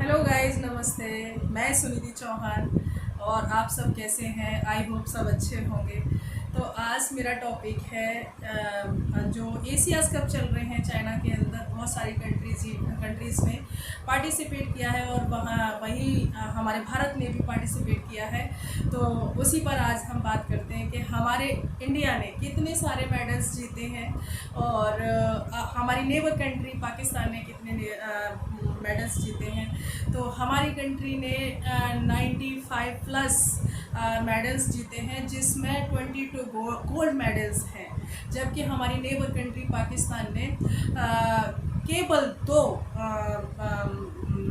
Hello guys, नमस्ते। मैं सुनिधि चौहान और आप सब कैसे हैं? आई होप सब अच्छे होंगे। तो आज मेरा टॉपिक है जो एशियाज़ कप चल रहे हैं चाइना के अंदर, बहुत सारी कंट्रीज़ ने पार्टिसिपेट किया है और वहाँ वही हमारे भारत ने भी पार्टिसिपेट किया है। तो उसी पर आज हम बात करते हैं कि हमारे इंडिया ने कितने सारे मेडल्स जीते हैं और हमारी नेबर कंट्री पाकिस्तान ने कितने मेडल्स जीते हैं। तो हमारी कंट्री ने 95 प्लस मेडल्स जीते हैं, जिसमें 22 गोल्ड मेडल्स हैं, जबकि हमारी नेबर कंट्री पाकिस्तान ने केवल 2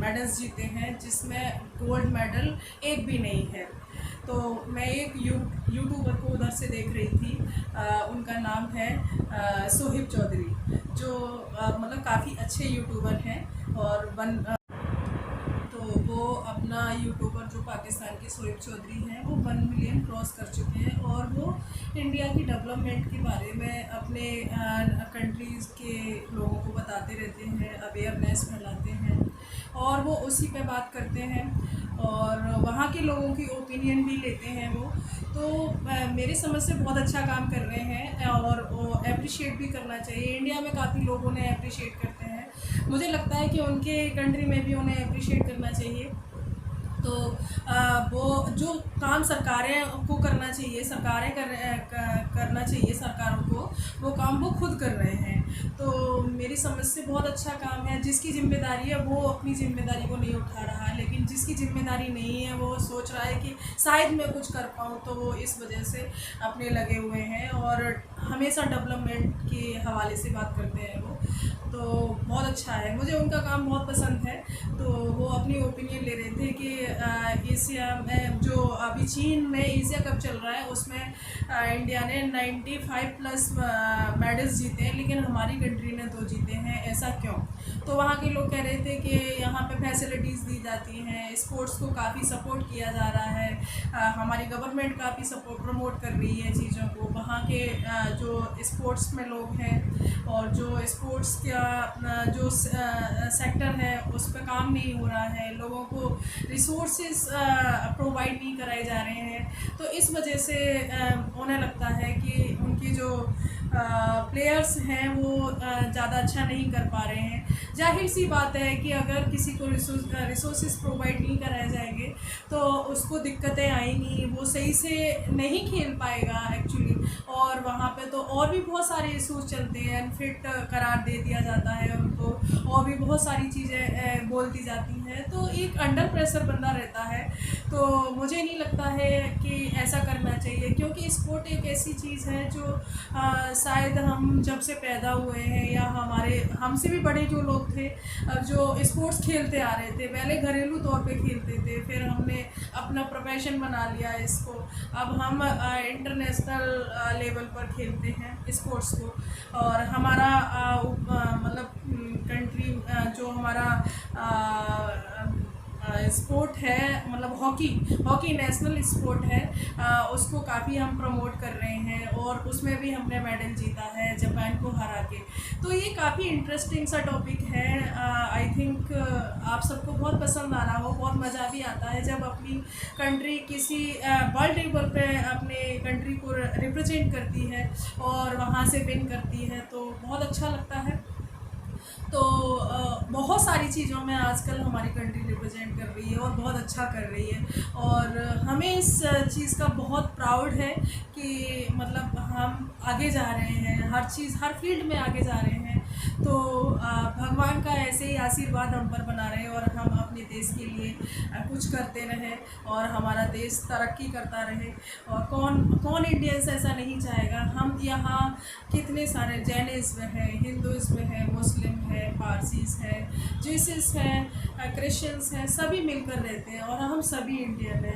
मेडल्स जीते हैं, जिसमें गोल्ड मेडल एक भी नहीं है। तो मैं एक यूट्यूबर को उधर से देख रही थी, उनका नाम है सोहिब चौधरी, जो मतलब काफ़ी अच्छे यूट्यूबर हैं और तो वो अपना यूट्यूबर जो पाकिस्तान के सोहिब चौधरी हैं वो 1 मिलियन क्रॉस कर चुके हैं और वो इंडिया की डेवलपमेंट के बारे में अपने कंट्रीज़ के लोगों को बताते रहते हैं, अवेयरनेस फैलाते हैं और वो उसी पे बात करते हैं और वहाँ के लोगों की ओपिनियन भी लेते हैं वो। तो मेरी समझ से बहुत अच्छा काम कर रहे हैं और अप्रिशिएट भी करना चाहिए। इंडिया में काफ़ी लोग उन्हें अप्रिशिएट करते हैं, मुझे लगता है कि उनके कंट्री में भी उन्हें अप्रिशिएट करना चाहिए। तो वो जो काम सरकारें को करना चाहिए, करना चाहिए सरकारों को, वो काम वो खुद कर रहे हैं। तो मेरी समझ से बहुत अच्छा काम है। जिसकी जिम्मेदारी है वो अपनी ज़िम्मेदारी को नहीं उठा रहा है, लेकिन जिसकी जिम्मेदारी नहीं है वो सोच रहा है कि शायद मैं कुछ कर पाऊँ, तो वो इस वजह से अपने लगे हुए हैं और हमेशा डेवलपमेंट के हवाले से बात करते हैं वो। तो बहुत अच्छा है, मुझे उनका काम बहुत पसंद है। तो वो अपनी ओपिनियन ले रहे थे कि एशिया में जो अभी चीन में एशिया कप चल रहा है उसमें इंडिया ने 95 प्लस मेडल्स जीते हैं, लेकिन हमारी कंट्री ने 2 जीते हैं, ऐसा क्यों? तो वहाँ के लोग कह रहे थे कि यहाँ पे फैसिलिटीज़ दी जाती हैं, स्पोर्ट्स को काफ़ी सपोर्ट किया जा रहा है, हमारी गवर्नमेंट काफ़ी सपोर्ट प्रमोट कर रही है चीज़ों को। वहाँ के जो स्पोर्ट्स में लोग हैं और जो स्पोर्ट्स का जो सेक्टर है उस पर काम नहीं हो रहा है, लोगों को रिसोर्सेज प्रोवाइड नहीं कराए जा रहे हैं। तो इस वजह से उन्हें लगता है कि उनकी जो प्लेयर्स हैं वो ज़्यादा अच्छा नहीं कर पा रहे हैं। जाहिर सी बात है कि अगर किसी को रिसोर्सेज प्रोवाइड नहीं कराए जाएंगे तो उसको दिक्कतें आएंगी, वो सही से नहीं खेल पाएगा एक्चुअली। और वहाँ पे तो और भी बहुत सारे इशूज़ चलते हैं, अनफिट करार दे दिया जाता है उनको, और भी बहुत सारी चीज़ें बोल दी जाती हैं। तो एक अंडर प्रेशर बंदा रहता है। तो मुझे नहीं लगता है कि ऐसा करना चाहिए, क्योंकि स्पोर्ट एक ऐसी चीज़ है जो शायद हम जब से पैदा हुए हैं या हमसे भी बड़े जो लोग थे जो स्पोर्ट्स खेलते आ रहे थे, पहले घरेलू तौर पे खेलते थे, फिर हमने अपना प्रोफेशन बना लिया इसको, अब हम इंटरनेशनल लेवल पर खेलते हैं स्पोर्ट्स को। और हमारा मतलब कंट्री जो हमारा स्पोर्ट है, मतलब हॉकी नेशनल स्पोर्ट है, उसको काफ़ी हम प्रमोट कर रहे हैं और उसमें भी हमने मेडल जीता है जापान को हरा के। तो ये काफ़ी इंटरेस्टिंग सा टॉपिक है। आई थिंक आप सबको बहुत पसंद आ रहा हो, बहुत मज़ा भी आता है जब अपनी कंट्री किसी वर्ल्ड लेवल पे अपने कंट्री को रिप्रेजेंट करती है और वहाँ से विन करती है, तो बहुत अच्छा लगता है। तो बहुत सारी चीज़ों में आजकल हमारी कंट्री रिप्रेजेंट कर रही है और बहुत अच्छा कर रही है, और हमें इस चीज़ का बहुत प्राउड है कि मतलब हम आगे जा रहे हैं, हर फील्ड में आगे जा रहे हैं। तो भगवान का ऐसे ही आशीर्वाद हम पर बना रहे और हम अपने देश के लिए कुछ करते रहें और हमारा देश तरक्की करता रहे। और कौन इंडियंस ऐसा नहीं चाहेगा। हम यहाँ कितने सारे जैनिज़्म हैं, हिंदुज़्म है, मुस्लिम है, पारसीस है, जीसस हैं, क्रिश्चियंस हैं, सभी मिलकर रहते हैं और हम सभी इंडियन हैं।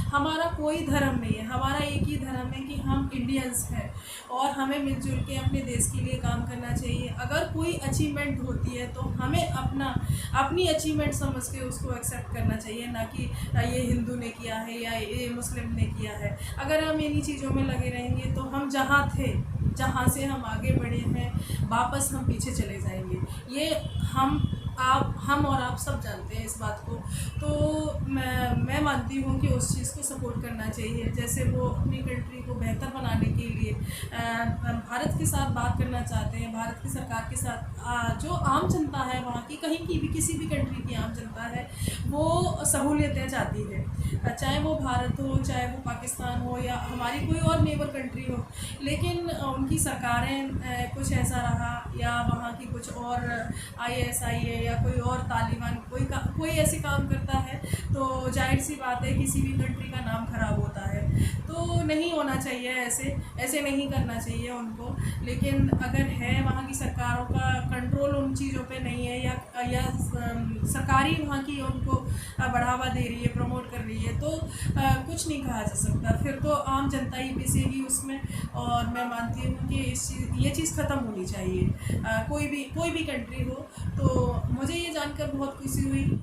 हमारा कोई धर्म नहीं है, हमारा एक ही धर्म है कि हम इंडियंस हैं और हमें मिलजुल के अपने देश के लिए काम करना चाहिए। अगर कोई अचीवमेंट होती है तो हमें अपनी अचीवमेंट समझ के उसको एक्सेप्ट करना चाहिए, ना कि ये हिंदू ने किया है या ये मुस्लिम ने किया है। अगर हम इन्हीं चीज़ों में लगे रहेंगे तो हम जहाँ से हम आगे बढ़े हैं वापस हम पीछे चले जाएंगे। ये हम आप हम और आप सब जानते हैं इस बात को। तो मैं मानती हूँ कि उस चीज़ को सपोर्ट करना चाहिए। जैसे वो अपनी कंट्री को बेहतर बनाने के लिए भारत के साथ बात करना चाहते हैं, भारत की सरकार के साथ जो आम जनता है वहाँ की, कहीं की भी किसी भी कंट्री की आम जनता है, वो सहूलियतें चाहती है। चाहे वो भारत हो, चाहे वो पाकिस्तान हो, या हमारी कोई और नेबर कंट्री हो। लेकिन उनकी सरकारें कुछ ऐसा रहा, या वहाँ की कुछ और ISI है या कोई और तालिबान कोई ऐसे काम करता है, तो जाहिर सी बात है किसी भी कंट्री का नाम खराब होता है। तो नहीं होना चाहिए, ऐसे नहीं करना चाहिए उनको। लेकिन अगर है वहाँ की सरकारों का कंट्रोल उन चीज़ों पे नहीं है, या सरकारी वहाँ की उनको बढ़ावा दे रही है, प्रमोट कर रही है, तो कुछ नहीं कहा जा सकता। फिर तो आम जनता ही पिसेगी उसमें। और मैं मानती हूँ कि ये चीज़ ख़त्म होनी चाहिए। कोई भी कंट्री हो। तो मुझे ये जानकर बहुत खुशी हुई।